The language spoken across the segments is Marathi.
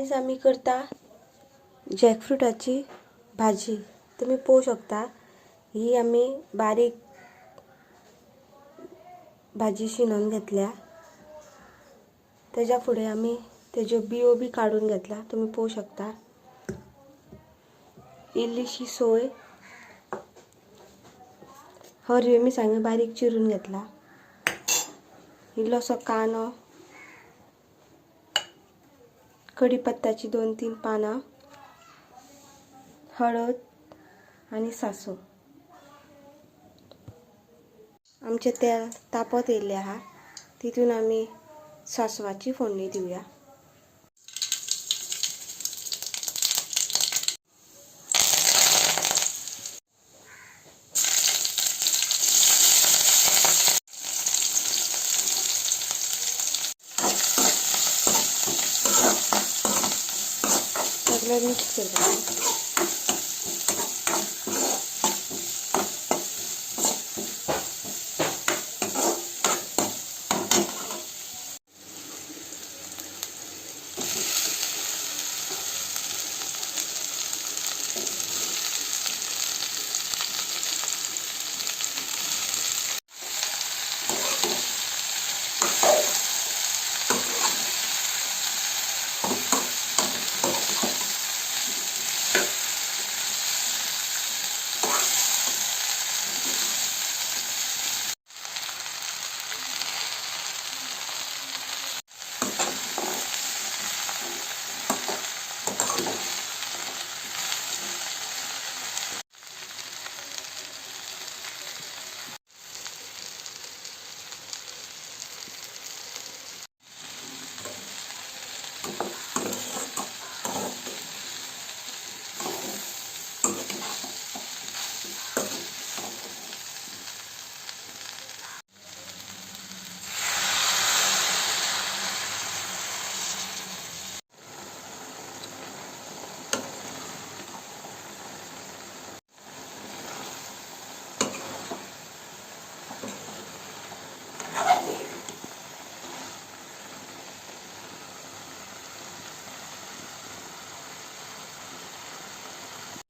आयज आमी करता जॅकफ्रुटाची भाजी। तुम्ही पळोवू शकता ही आमी बारीक भाजी शिनून घेतल्या। तेजा फुडें आमी तेज्यो बियो बी काढून घेतला। तुम्ही पळोवू शकता इल्लीशी सोय, हरव्यो मिरसांगो बारीक चिरून घेतला, इल्लोसो कांदो, कढीपत्त्याची 2-3 पानां, हळद आणि सासव। आमचे तेल तापत येयल्ले आहा, तितून आमी सासवाची फोडणी दिवया। सगळं मिक्स करता।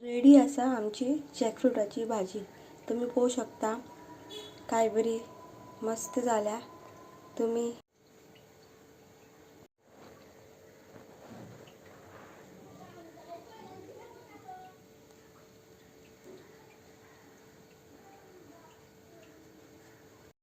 रेडी आसा आमची जॅकफ्रुटाची भाजी। तुम्ही पळोवू शकता काय बरी मस्त जाल्या। तुम्ही